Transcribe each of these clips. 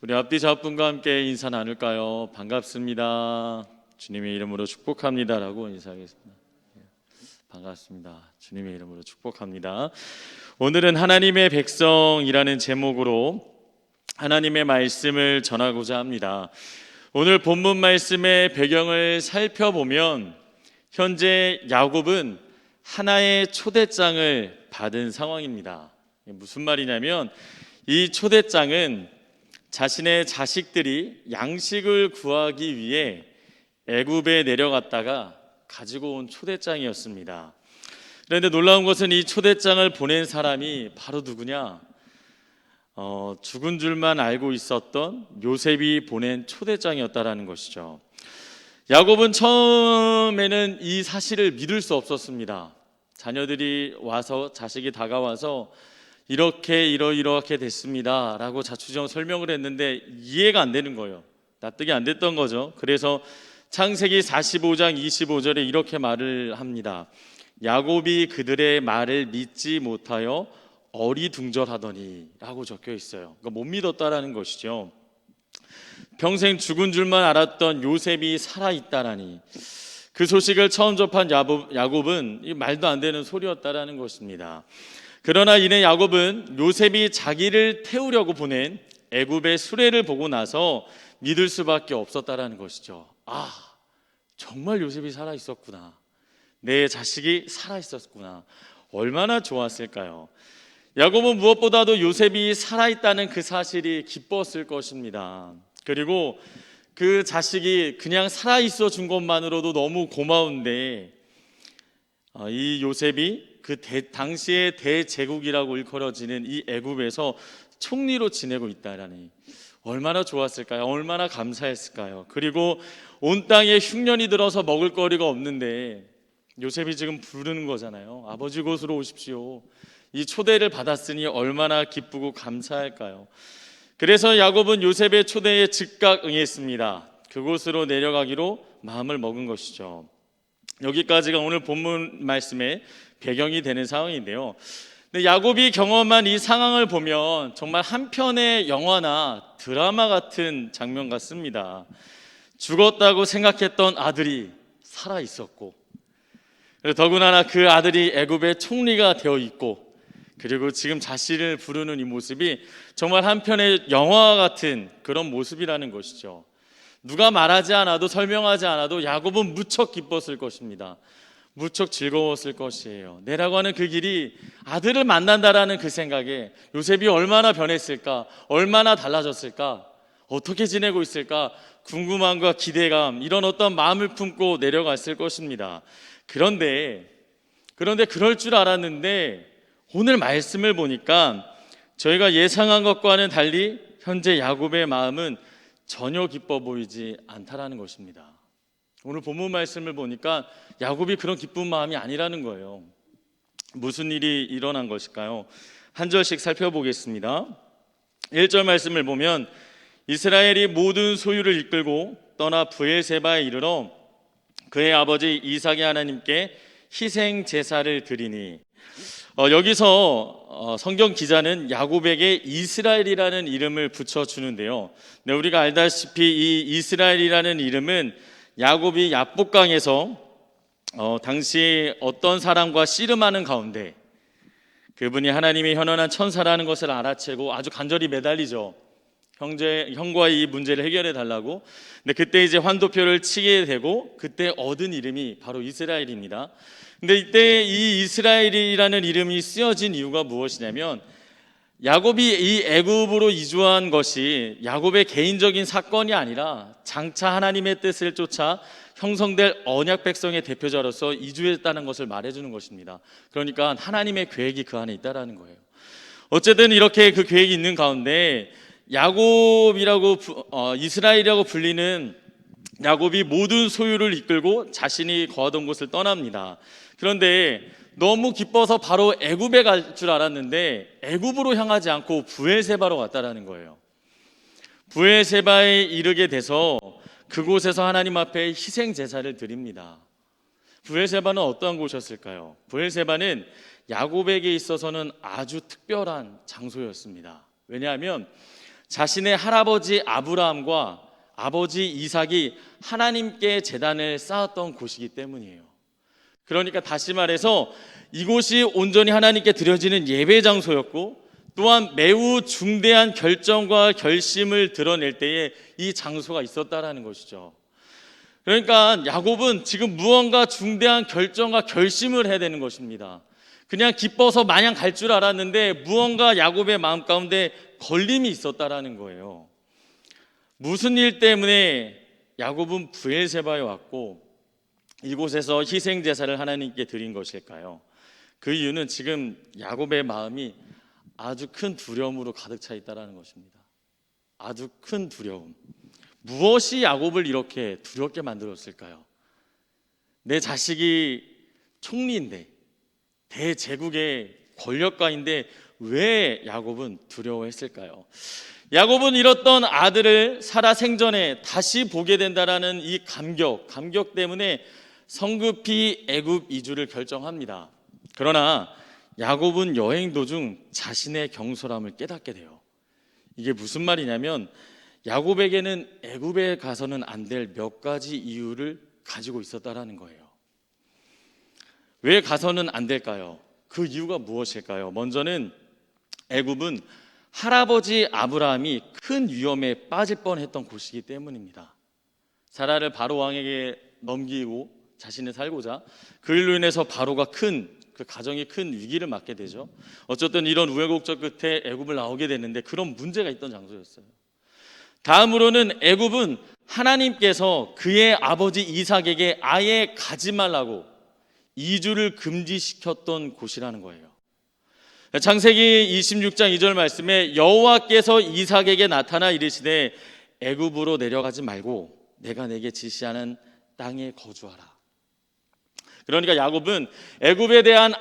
우리 앞뒤 좌우분과 함께 인사 나눌까요? 반갑습니다. 주님의 이름으로 축복합니다라고 인사하겠습니다. 반갑습니다. 주님의 이름으로 축복합니다. 오늘은 하나님의 백성이라는 제목으로 하나님의 말씀을 전하고자 합니다. 오늘 본문 말씀의 배경을 살펴보면 현재 야곱은 하나의 초대장을 받은 상황입니다. 무슨 말이냐면 이 초대장은 자신의 자식들이 양식을 구하기 위해 애굽에 내려갔다가 가지고 온 초대장이었습니다. 그런데 놀라운 것은 이 초대장을 보낸 사람이 바로 누구냐? 죽은 줄만 알고 있었던 요셉이 보낸 초대장이었다라는 것이죠. 야곱은 처음에는 이 사실을 믿을 수 없었습니다. 자녀들이 와서, 자식이 다가와서 이렇게 됐습니다 라고 자초지종 설명을 했는데 이해가 안 되는 거예요. 납득이 안 됐던 거죠. 그래서 창세기 45장 25절에 이렇게 말을 합니다. 야곱이 그들의 말을 믿지 못하여 어리둥절하더니 라고 적혀 있어요. 그러니까 못 믿었다라는 것이죠. 평생 죽은 줄만 알았던 요셉이 살아있다라니, 그 소식을 처음 접한 야곱은 이 말도 안 되는 소리였다라는 것입니다. 그러나 이내 야곱은 요셉이 자기를 태우려고 보낸 애굽의 수레를 보고 나서 믿을 수밖에 없었다라는 것이죠. 아, 정말 요셉이 살아있었구나. 내 자식이 살아있었구나. 얼마나 좋았을까요? 야곱은 무엇보다도 요셉이 살아있다는 그 사실이 기뻤을 것입니다. 그리고 그 자식이 그냥 살아있어 준 것만으로도 너무 고마운데 이 요셉이 당시의 대제국이라고 일컬어지는 이 애굽에서 총리로 지내고 있다라니 얼마나 좋았을까요? 얼마나 감사했을까요? 그리고 온 땅에 흉년이 들어서 먹을 거리가 없는데 요셉이 지금 부르는 거잖아요. 아버지 곳으로 오십시오. 이 초대를 받았으니 얼마나 기쁘고 감사할까요? 그래서 야곱은 요셉의 초대에 즉각 응했습니다. 그곳으로 내려가기로 마음을 먹은 것이죠. 여기까지가 오늘 본문 말씀의 배경이 되는 상황인데요. 근데 야곱이 경험한 이 상황을 보면 정말 한 편의 영화나 드라마 같은 장면 같습니다. 죽었다고 생각했던 아들이 살아 있었고, 더군다나 그 아들이 애굽의 총리가 되어 있고, 그리고 지금 자신을 부르는 이 모습이 정말 한 편의 영화 같은 그런 모습이라는 것이죠. 누가 말하지 않아도, 설명하지 않아도 야곱은 무척 기뻤을 것입니다. 무척 즐거웠을 것이에요. 내라고 하는 그 길이 아들을 만난다라는 그 생각에 요셉이 얼마나 변했을까, 얼마나 달라졌을까, 어떻게 지내고 있을까, 궁금함과 기대감, 이런 어떤 마음을 품고 내려갔을 것입니다. 그런데 그럴 줄 알았는데 오늘 말씀을 보니까 저희가 예상한 것과는 달리 현재 야곱의 마음은 전혀 기뻐 보이지 않다라는 것입니다. 오늘 본문 말씀을 보니까 야곱이 그런 기쁜 마음이 아니라는 거예요. 무슨 일이 일어난 것일까요? 한 절씩 살펴보겠습니다. 1절 말씀을 보면 이스라엘이 모든 소유를 이끌고 떠나 브엘세바에 이르러 그의 아버지 이삭의 하나님께 희생 제사를 드리니, 여기서 성경 기자는 야곱에게 이스라엘이라는 이름을 붙여주는데요. 네, 우리가 알다시피 이 이스라엘이라는 이름은 야곱이 야복강에서 당시 어떤 사람과 씨름하는 가운데 그분이 하나님의 현원한 천사라는 것을 알아채고 아주 간절히 매달리죠. 형과의 이 문제를 해결해 달라고. 근데 그때 이제 환도표를 치게 되고 그때 얻은 이름이 바로 이스라엘입니다. 근데 이때 이 이스라엘이라는 이름이 쓰여진 이유가 무엇이냐면 야곱이 이 애굽으로 이주한 것이 야곱의 개인적인 사건이 아니라 장차 하나님의 뜻을 쫓아 형성될 언약 백성의 대표자로서 이주했다는 것을 말해주는 것입니다. 그러니까 하나님의 계획이 그 안에 있다라는 거예요. 어쨌든 이렇게 그 계획이 있는 가운데 야곱이라고 이스라엘이라고 불리는 야곱이 모든 소유를 이끌고 자신이 거하던 곳을 떠납니다. 그런데 너무 기뻐서 바로 애굽에 갈 줄 알았는데 애굽으로 향하지 않고 브엘세바로 갔다라는 거예요. 브엘세바에 이르게 돼서 그곳에서 하나님 앞에 희생 제사를 드립니다. 브엘세바는 어떠한 곳이었을까요? 브엘세바는 야곱에게 있어서는 아주 특별한 장소였습니다. 왜냐하면 자신의 할아버지 아브라함과 아버지 이삭이 하나님께 제단을 쌓았던 곳이기 때문이에요. 그러니까 다시 말해서 이곳이 온전히 하나님께 드려지는 예배 장소였고, 또한 매우 중대한 결정과 결심을 드러낼 때에 이 장소가 있었다라는 것이죠. 그러니까 야곱은 지금 무언가 중대한 결정과 결심을 해야 되는 것입니다. 그냥 기뻐서 마냥 갈 줄 알았는데 무언가 야곱의 마음 가운데 걸림이 있었다라는 거예요. 무슨 일 때문에 야곱은 브엘세바에 왔고 이곳에서 희생 제사를 하나님께 드린 것일까요? 그 이유는 지금 야곱의 마음이 아주 큰 두려움으로 가득 차 있다라는 것입니다. 아주 큰 두려움. 무엇이 야곱을 이렇게 두렵게 만들었을까요? 내 자식이 총리인데, 대제국의 권력가인데 왜 야곱은 두려워했을까요? 야곱은 잃었던 아들을 살아 생전에 다시 보게 된다라는 이 감격 때문에 성급히 애굽 이주를 결정합니다. 그러나 야곱은 여행 도중 자신의 경솔함을 깨닫게 돼요. 이게 무슨 말이냐면 야곱에게는 애굽에 가서는 안 될 몇 가지 이유를 가지고 있었다라는 거예요. 왜 가서는 안 될까요? 그 이유가 무엇일까요? 먼저는 애굽은 할아버지 아브라함이 큰 위험에 빠질 뻔했던 곳이기 때문입니다. 사라를 바로 왕에게 넘기고 자신을 살고자 그 일로 인해서 바로가 그 가정이 큰 위기를 맞게 되죠. 어쨌든 이런 우여곡절 끝에 애굽을 나오게 됐는데 그런 문제가 있던 장소였어요. 다음으로는 애굽은 하나님께서 그의 아버지 이삭에게 아예 가지 말라고 이주를 금지시켰던 곳이라는 거예요. 창세기 26장 2절 말씀에 여호와께서 이삭에게 나타나 이르시되 애굽으로 내려가지 말고 내가 내게 지시하는 땅에 거주하라. 그러니까 야곱은 애굽에 대한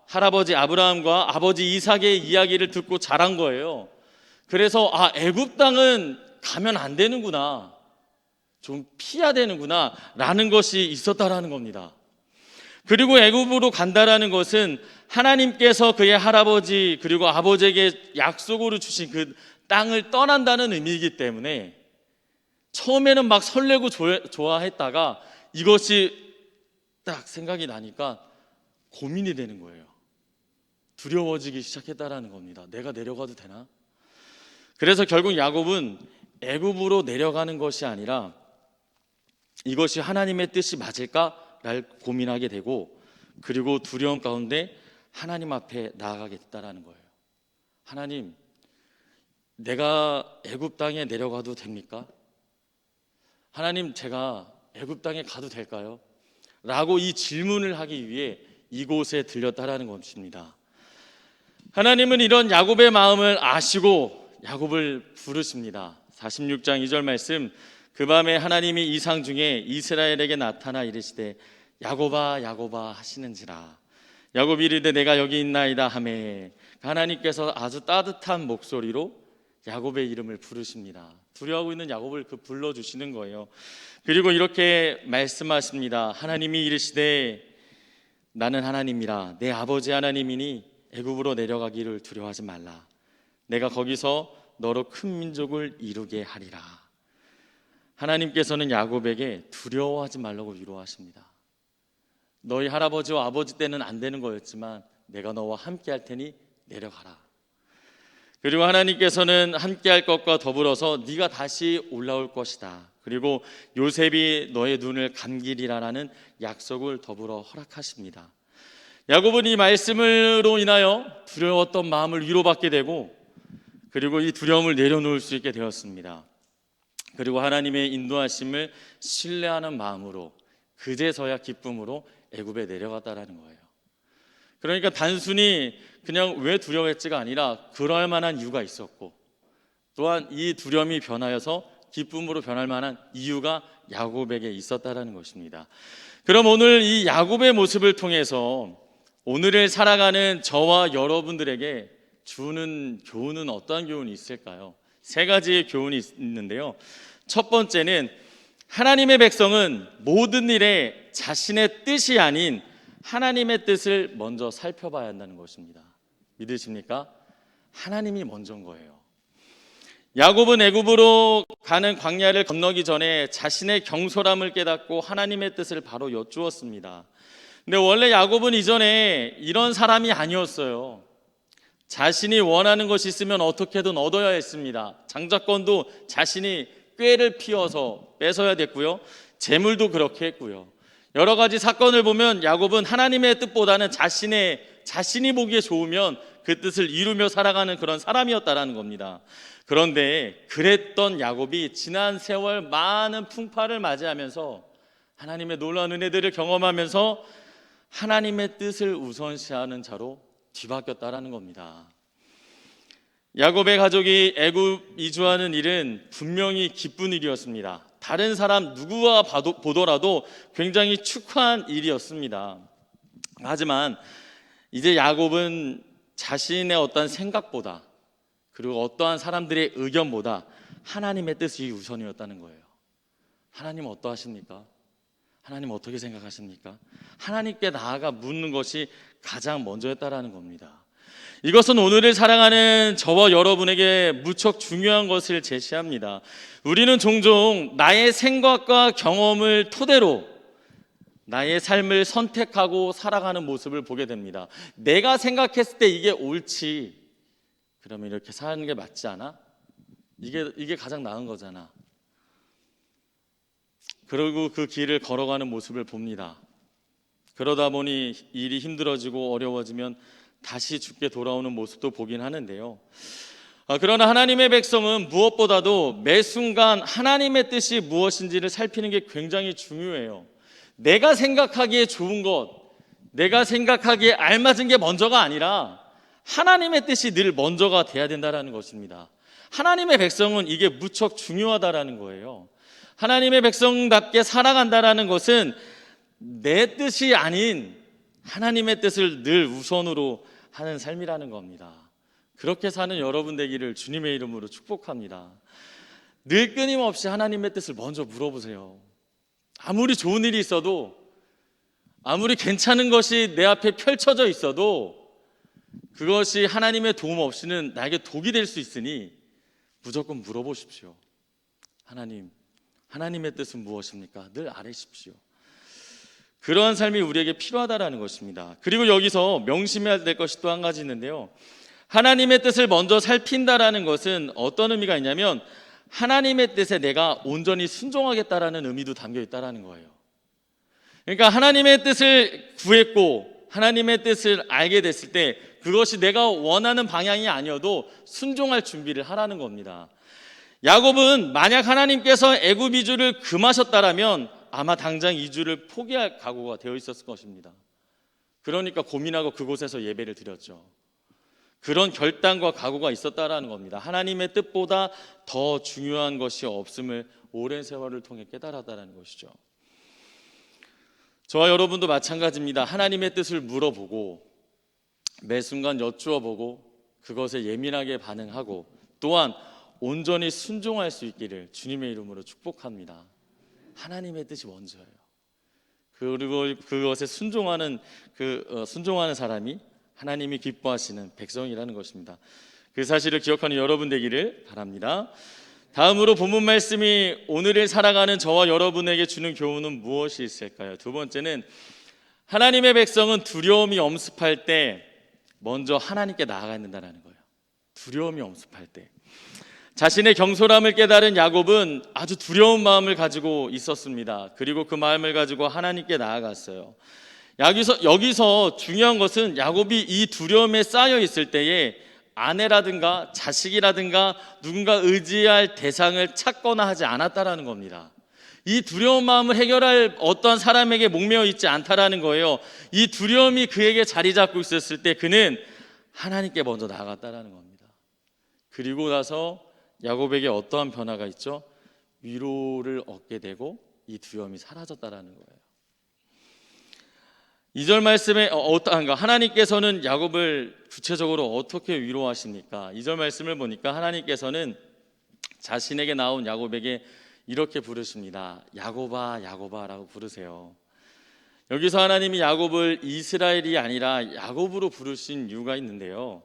할아버지 아브라함과 아버지 이삭의 이야기를 듣고 자란 거예요. 그래서 애굽 땅은 가면 안 되는구나, 좀 피해야 되는구나 라는 것이 있었다라는 겁니다. 그리고 애굽으로 간다라는 것은 하나님께서 그의 할아버지 그리고 아버지에게 약속으로 주신 그 땅을 떠난다는 의미이기 때문에 처음에는 막 설레고 좋아했다가 이것이 딱 생각이 나니까 고민이 되는 거예요. 두려워지기 시작했다라는 겁니다. 내가 내려가도 되나? 그래서 결국 야곱은 애굽으로 내려가는 것이 아니라 이것이 하나님의 뜻이 맞을까를 고민하게 되고, 그리고 두려움 가운데 하나님 앞에 나아가게 됐다라는 거예요. 하나님, 내가 애굽 땅에 내려가도 됩니까? 하나님, 제가 애굽 땅에 가도 될까요? 라고 이 질문을 하기 위해 이곳에 들렸다라는 것입니다. 하나님은 이런 야곱의 마음을 아시고 야곱을 부르십니다. 46장 2절 말씀, 그 밤에 하나님이 이상 중에 이스라엘에게 나타나 이르시되 야곱아 야곱아 하시는지라. 야곱이 이르되 내가 여기 있나이다 하매 하나님께서 아주 따뜻한 목소리로 야곱의 이름을 부르십니다. 두려워하고 있는 야곱을 불러주시는 거예요. 그리고 이렇게 말씀하십니다. 하나님이 이르시되 나는 하나님이라 내 아버지 하나님이니 애굽으로 내려가기를 두려워하지 말라. 내가 거기서 너로 큰 민족을 이루게 하리라. 하나님께서는 야곱에게 두려워하지 말라고 위로하십니다. 너희 할아버지와 아버지 때는 안 되는 거였지만 내가 너와 함께 할 테니 내려가라. 그리고 하나님께서는 함께 할 것과 더불어서 네가 다시 올라올 것이다. 그리고 요셉이 너의 눈을 감기리라라는 약속을 더불어 허락하십니다. 야곱은 이 말씀으로 인하여 두려웠던 마음을 위로받게 되고, 그리고 이 두려움을 내려놓을 수 있게 되었습니다. 그리고 하나님의 인도하심을 신뢰하는 마음으로 그제서야 기쁨으로 애굽에 내려갔다라는 거예요. 그러니까 단순히 그냥 왜 두려워했지가 아니라 그럴 만한 이유가 있었고, 또한 이 두려움이 변하여서 기쁨으로 변할 만한 이유가 야곱에게 있었다라는 것입니다. 그럼 오늘 이 야곱의 모습을 통해서 오늘을 살아가는 저와 여러분들에게 주는 교훈은 어떠한 교훈이 있을까요? 세 가지의 교훈이 있는데요. 첫 번째는 하나님의 백성은 모든 일에 자신의 뜻이 아닌 하나님의 뜻을 먼저 살펴봐야 한다는 것입니다. 믿으십니까? 하나님이 먼저인 거예요. 야곱은 애굽으로 가는 광야를 건너기 전에 자신의 경솔함을 깨닫고 하나님의 뜻을 바로 여쭈었습니다. 근데 원래 야곱은 이전에 이런 사람이 아니었어요. 자신이 원하는 것이 있으면 어떻게든 얻어야 했습니다. 장자권도 자신이 꾀를 피워서 뺏어야 됐고요. 재물도 그렇게 했고요. 여러 가지 사건을 보면 야곱은 하나님의 뜻보다는 자신이 보기에 좋으면 그 뜻을 이루며 살아가는 그런 사람이었다라는 겁니다. 그런데 그랬던 야곱이 지난 세월 많은 풍파를 맞이하면서 하나님의 놀라운 은혜들을 경험하면서 하나님의 뜻을 우선시하는 자로 뒤바뀌었다라는 겁니다. 야곱의 가족이 애굽 이주하는 일은 분명히 기쁜 일이었습니다. 다른 사람 누구와 보더라도 굉장히 축하한 일이었습니다. 하지만 이제 야곱은 자신의 어떤 생각보다 그리고 어떠한 사람들의 의견보다 하나님의 뜻이 우선이었다는 거예요. 하나님 어떠하십니까? 하나님 어떻게 생각하십니까? 하나님께 나아가 묻는 것이 가장 먼저였다라는 겁니다. 이것은 오늘을 살아가는 저와 여러분에게 무척 중요한 것을 제시합니다. 우리는 종종 나의 생각과 경험을 토대로 나의 삶을 선택하고 살아가는 모습을 보게 됩니다. 내가 생각했을 때 이게 옳지, 그러면 이렇게 사는 게 맞지 않아? 이게 가장 나은 거잖아. 그리고 그 길을 걸어가는 모습을 봅니다. 그러다 보니 일이 힘들어지고 어려워지면 다시 죽게 돌아오는 모습도 보긴 하는데요. 그러나 하나님의 백성은 무엇보다도 매 순간 하나님의 뜻이 무엇인지를 살피는 게 굉장히 중요해요. 내가 생각하기에 좋은 것, 내가 생각하기에 알맞은 게 먼저가 아니라 하나님의 뜻이 늘 먼저가 돼야 된다는 것입니다. 하나님의 백성은 이게 무척 중요하다는 거예요. 하나님의 백성답게 살아간다는 것은 내 뜻이 아닌 하나님의 뜻을 늘 우선으로 하는 삶이라는 겁니다. 그렇게 사는 여러분 되기를 주님의 이름으로 축복합니다. 늘 끊임없이 하나님의 뜻을 먼저 물어보세요. 아무리 좋은 일이 있어도, 아무리 괜찮은 것이 내 앞에 펼쳐져 있어도 그것이 하나님의 도움 없이는 나에게 독이 될 수 있으니 무조건 물어보십시오. 하나님의 뜻은 무엇입니까? 늘 아뢰십시오. 그러한 삶이 우리에게 필요하다는 것입니다. 그리고 여기서 명심해야 될 것이 또 한 가지 있는데요. 하나님의 뜻을 먼저 살핀다라는 것은 어떤 의미가 있냐면 하나님의 뜻에 내가 온전히 순종하겠다라는 의미도 담겨 있다라는 거예요. 그러니까 하나님의 뜻을 구했고 하나님의 뜻을 알게 됐을 때 그것이 내가 원하는 방향이 아니어도 순종할 준비를 하라는 겁니다. 야곱은 만약 하나님께서 애굽 이주를 금하셨다라면 아마 당장 이주를 포기할 각오가 되어 있었을 것입니다. 그러니까 고민하고 그곳에서 예배를 드렸죠. 그런 결단과 각오가 있었다라는 겁니다. 하나님의 뜻보다 더 중요한 것이 없음을 오랜 세월을 통해 깨달았다는 것이죠. 저와 여러분도 마찬가지입니다. 하나님의 뜻을 물어보고 매 순간 여쭈어보고 그것에 예민하게 반응하고 또한 온전히 순종할 수 있기를 주님의 이름으로 축복합니다. 하나님의 뜻이 먼저예요. 그리고 그것에 순종하는 사람이 하나님이 기뻐하시는 백성이라는 것입니다. 그 사실을 기억하는 여러분 되기를 바랍니다. 다음으로 본문 말씀이 오늘을 살아가는 저와 여러분에게 주는 교훈은 무엇이 있을까요? 두 번째는 하나님의 백성은 두려움이 엄습할 때 먼저 하나님께 나아가야 된다는 거예요. 두려움이 엄습할 때 자신의 경솔함을 깨달은 야곱은 아주 두려운 마음을 가지고 있었습니다. 그리고 그 마음을 가지고 하나님께 나아갔어요. 여기서 중요한 것은 야곱이 이 두려움에 쌓여 있을 때에 아내라든가 자식이라든가 누군가 의지할 대상을 찾거나 하지 않았다라는 겁니다. 이 두려운 마음을 해결할 어떠한 사람에게 목매어 있지 않다라는 거예요. 이 두려움이 그에게 자리 잡고 있었을 때 그는 하나님께 먼저 나아갔다라는 겁니다. 그리고 나서 야곱에게 어떠한 변화가 있죠? 위로를 얻게 되고 이 두려움이 사라졌다라는 거예요. 2절 말씀에 어떠한가? 하나님께서는 야곱을 구체적으로 어떻게 위로하십니까? 2절 말씀을 보니까 하나님께서는 자신에게 나온 야곱에게 이렇게 부르십니다. 야곱아, 야곱아라고 부르세요. 여기서 하나님이 야곱을 이스라엘이 아니라 야곱으로 부르신 이유가 있는데요.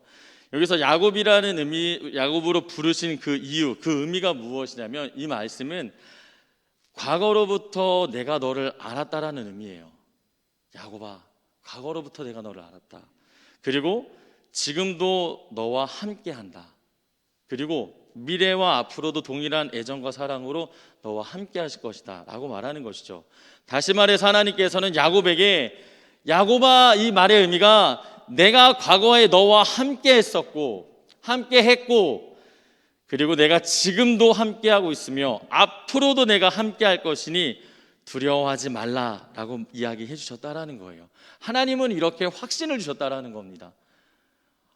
여기서 야곱이라는 야곱으로 부르신 그 이유, 그 의미가 무엇이냐면 이 말씀은 과거로부터 내가 너를 알았다라는 의미예요. 야곱아, 과거로부터 내가 너를 알았다. 그리고 지금도 너와 함께한다. 그리고 미래와 앞으로도 동일한 애정과 사랑으로 너와 함께 하실 것이다 라고 말하는 것이죠. 다시 말해서 하나님께서는 야곱에게, 야곱아, 이 말의 의미가 내가 과거에 너와 함께 했었고 함께 했고 그리고 내가 지금도 함께 하고 있으며 앞으로도 내가 함께 할 것이니 두려워하지 말라라고 이야기해 주셨다라는 거예요. 하나님은 이렇게 확신을 주셨다라는 겁니다.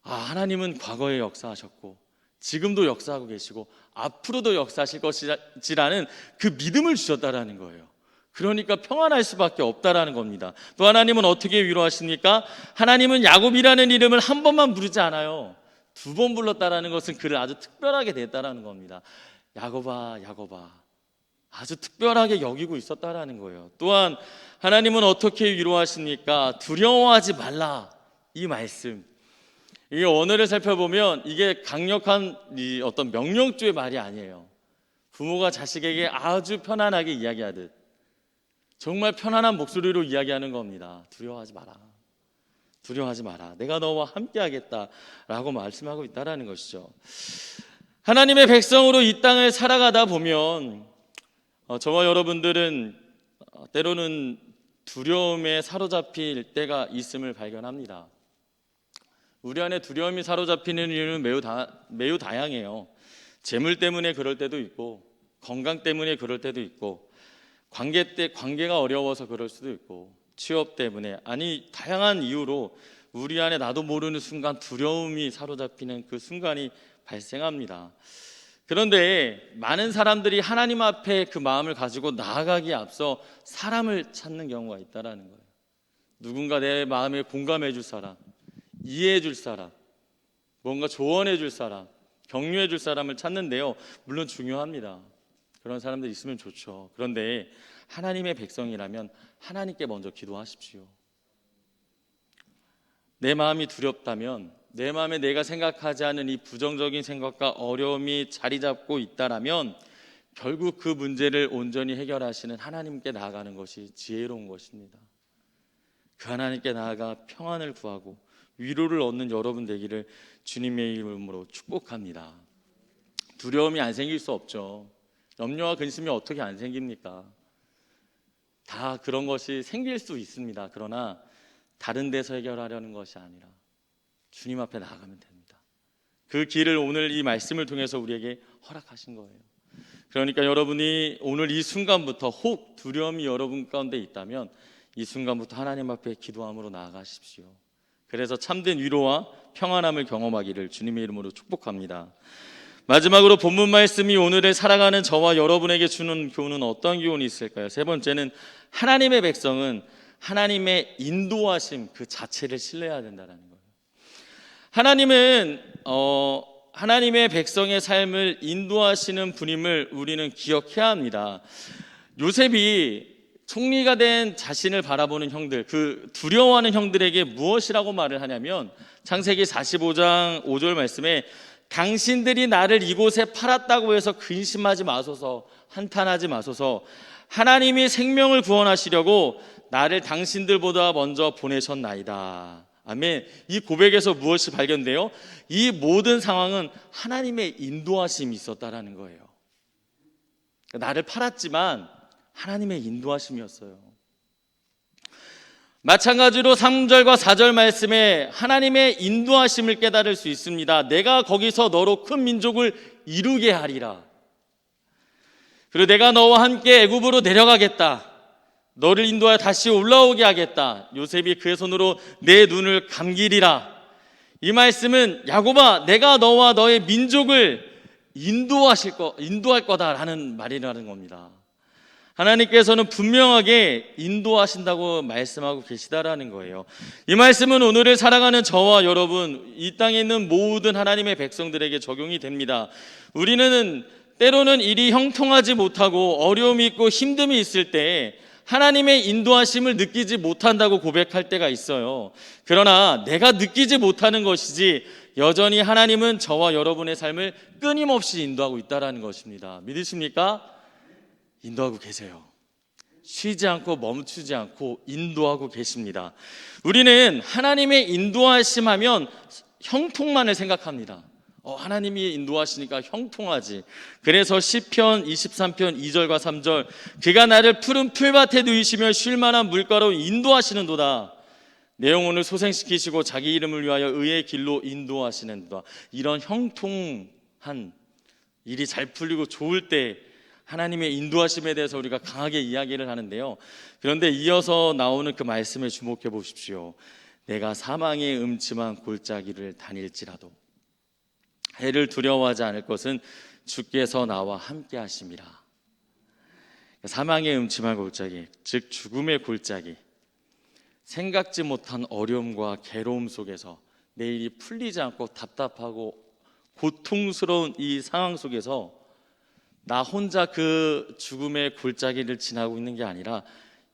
하나님은 과거에 역사하셨고 지금도 역사하고 계시고 앞으로도 역사하실 것이라는 그 믿음을 주셨다라는 거예요. 그러니까 평안할 수밖에 없다라는 겁니다. 또 하나님은 어떻게 위로하십니까? 하나님은 야곱이라는 이름을 한 번만 부르지 않아요. 2번 불렀다라는 것은 그를 아주 특별하게 대했다라는 겁니다. 야곱아, 야곱아, 아주 특별하게 여기고 있었다라는 거예요. 또한 하나님은 어떻게 위로하십니까? 두려워하지 말라, 이 말씀. 이게 언어를 살펴보면 이게 강력한 어떤 명령조의 말이 아니에요. 부모가 자식에게 아주 편안하게 이야기하듯 정말 편안한 목소리로 이야기하는 겁니다. 두려워하지 마라, 두려워하지 마라, 내가 너와 함께 하겠다라고 말씀하고 있다라는 것이죠. 하나님의 백성으로 이 땅을 살아가다 보면 저와 여러분들은 때로는 두려움에 사로잡힐 때가 있음을 발견합니다. 우리 안에 두려움이 사로잡히는 이유는 매우 다양해요. 재물 때문에 그럴 때도 있고, 건강 때문에 그럴 때도 있고, 관계가 어려워서 그럴 수도 있고, 취업 때문에, 다양한 이유로 우리 안에 나도 모르는 순간 두려움이 사로잡히는 그 순간이 발생합니다. 그런데 많은 사람들이 하나님 앞에 그 마음을 가지고 나아가기에 앞서 사람을 찾는 경우가 있다라는 거예요. 누군가 내 마음에 공감해 줄 사람, 이해해 줄 사람, 뭔가 조언해 줄 사람, 격려해 줄 사람을 찾는데요, 물론 중요합니다. 그런 사람들 있으면 좋죠. 그런데 하나님의 백성이라면 하나님께 먼저 기도하십시오. 내 마음이 두렵다면, 내 마음에 내가 생각하지 않은 이 부정적인 생각과 어려움이 자리 잡고 있다라면 결국 그 문제를 온전히 해결하시는 하나님께 나아가는 것이 지혜로운 것입니다. 그 하나님께 나아가 평안을 구하고 위로를 얻는 여러분 되기를 주님의 이름으로 축복합니다. 두려움이 안 생길 수 없죠. 염려와 근심이 어떻게 안 생깁니까? 다 그런 것이 생길 수 있습니다. 그러나 다른 데서 해결하려는 것이 아니라 주님 앞에 나아가면 됩니다. 그 길을 오늘 이 말씀을 통해서 우리에게 허락하신 거예요. 그러니까 여러분이 오늘 이 순간부터 혹 두려움이 여러분 가운데 있다면 이 순간부터 하나님 앞에 기도함으로 나아가십시오. 그래서 참된 위로와 평안함을 경험하기를 주님의 이름으로 축복합니다. 마지막으로 본문 말씀이 오늘을 살아가는 저와 여러분에게 주는 교훈은 어떤 교훈이 있을까요? 세 번째는 하나님의 백성은 하나님의 인도하심 그 자체를 신뢰해야 된다는 거예요. 하나님은 하나님의 백성의 삶을 인도하시는 분임을 우리는 기억해야 합니다. 요셉이 총리가 된 자신을 바라보는 형들, 그 두려워하는 형들에게 무엇이라고 말을 하냐면 창세기 45장 5절 말씀에 당신들이 나를 이곳에 팔았다고 해서 근심하지 마소서, 한탄하지 마소서. 하나님이 생명을 구원하시려고 나를 당신들보다 먼저 보내셨나이다. 아멘. 이 고백에서 무엇이 발견돼요? 이 모든 상황은 하나님의 인도하심이 있었다라는 거예요. 나를 팔았지만 하나님의 인도하심이었어요. 마찬가지로 3절과 4절 말씀에 하나님의 인도하심을 깨달을 수 있습니다. 내가 거기서 너로 큰 민족을 이루게 하리라. 그리고 내가 너와 함께 애굽으로 내려가겠다. 너를 인도하여 다시 올라오게 하겠다. 요셉이 그의 손으로 내 눈을 감기리라. 이 말씀은 야곱아, 내가 너와 너의 민족을 인도할 거다라는 말이라는 겁니다. 하나님께서는 분명하게 인도하신다고 말씀하고 계시다라는 거예요. 이 말씀은 오늘을 살아가는 저와 여러분, 이 땅에 있는 모든 하나님의 백성들에게 적용이 됩니다. 우리는 때로는 일이 형통하지 못하고 어려움이 있고 힘듦이 있을 때 하나님의 인도하심을 느끼지 못한다고 고백할 때가 있어요. 그러나 내가 느끼지 못하는 것이지 여전히 하나님은 저와 여러분의 삶을 끊임없이 인도하고 있다는 것입니다. 믿으십니까? 인도하고 계세요. 쉬지 않고 멈추지 않고 인도하고 계십니다. 우리는 하나님의 인도하심 하면 형통만을 생각합니다. 하나님이 인도하시니까 형통하지. 그래서 시편 23편 2절과 3절, 그가 나를 푸른 풀밭에 누이시며 쉴만한 물가로 인도하시는도다. 내 영혼을 소생시키시고 자기 이름을 위하여 의의 길로 인도하시는도다. 이런 형통한 일이 잘 풀리고 좋을 때 하나님의 인도하심에 대해서 우리가 강하게 이야기를 하는데요. 그런데 이어서 나오는 그 말씀에 주목해 보십시오. 내가 사망의 음침한 골짜기를 다닐지라도 해를 두려워하지 않을 것은 주께서 나와 함께 하심이라. 사망의 음침한 골짜기, 즉 죽음의 골짜기, 생각지 못한 어려움과 괴로움 속에서 내 일이 풀리지 않고 답답하고 고통스러운 이 상황 속에서 나 혼자 그 죽음의 골짜기를 지나고 있는 게 아니라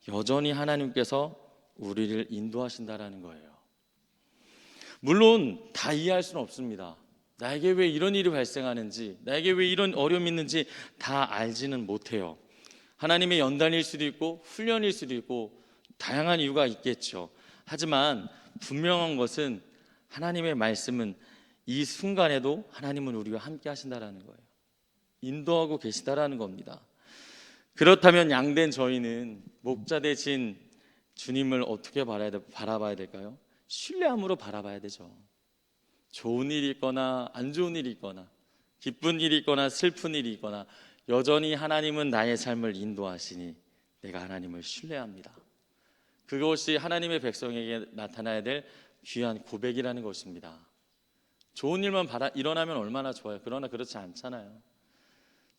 여전히 하나님께서 우리를 인도하신다라는 거예요. 물론 다 이해할 수는 없습니다. 나에게 왜 이런 일이 발생하는지, 나에게 왜 이런 어려움이 있는지 다 알지는 못해요. 하나님의 연단일 수도 있고 훈련일 수도 있고 다양한 이유가 있겠죠. 하지만 분명한 것은 하나님의 말씀은 이 순간에도 하나님은 우리와 함께 하신다라는 거예요. 인도하고 계시다라는 겁니다. 그렇다면 양된 저희는 목자 되신 주님을 어떻게 바라봐야 될까요? 신뢰함으로 바라봐야 되죠. 좋은 일이 있거나 안 좋은 일이 있거나 기쁜 일이 있거나 슬픈 일이 있거나 여전히 하나님은 나의 삶을 인도하시니 내가 하나님을 신뢰합니다. 그것이 하나님의 백성에게 나타나야 될 귀한 고백이라는 것입니다. 좋은 일만 일어나면 얼마나 좋아요. 그러나 그렇지 않잖아요.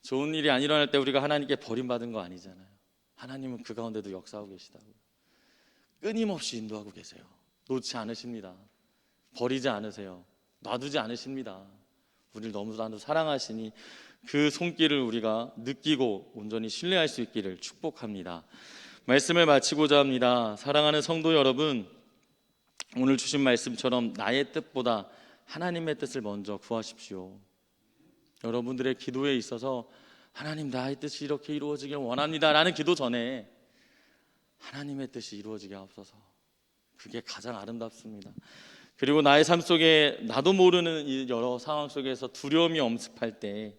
좋은 일이 안 일어날 때 우리가 하나님께 버림받은 거 아니잖아요. 하나님은 그 가운데도 역사하고 계시다고요. 끊임없이 인도하고 계세요. 놓지 않으십니다. 버리지 않으세요. 놔두지 않으십니다. 우리를 너무나도 사랑하시니 그 손길을 우리가 느끼고 온전히 신뢰할 수 있기를 축복합니다. 말씀을 마치고자 합니다. 사랑하는 성도 여러분, 오늘 주신 말씀처럼 나의 뜻보다 하나님의 뜻을 먼저 구하십시오. 여러분들의 기도에 있어서 하나님 나의 뜻이 이렇게 이루어지길 원합니다 라는 기도 전에 하나님의 뜻이 이루어지게 하옵소서. 그게 가장 아름답습니다. 그리고 나의 삶 속에 나도 모르는 이 여러 상황 속에서 두려움이 엄습할 때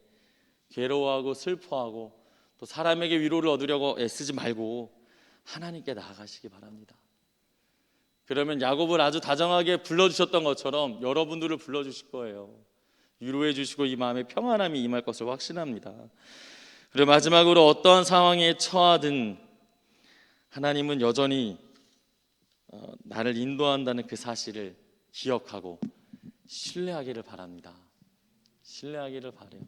괴로워하고 슬퍼하고 또 사람에게 위로를 얻으려고 애쓰지 말고 하나님께 나아가시기 바랍니다. 그러면 야곱을 아주 다정하게 불러주셨던 것처럼 여러분들을 불러주실 거예요. 위로해 주시고 이 마음에 평안함이 임할 것을 확신합니다. 그리고 마지막으로 어떠한 상황에 처하든 하나님은 여전히 나를 인도한다는 그 사실을 기억하고 신뢰하기를 바랍니다. 신뢰하기를 바라요.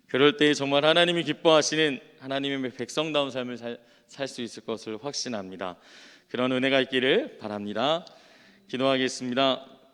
그럴 때 정말 하나님이 기뻐하시는 하나님의 백성다운 삶을 살 수 있을 것을 확신합니다. 그런 은혜가 있기를 바랍니다. 기도하겠습니다.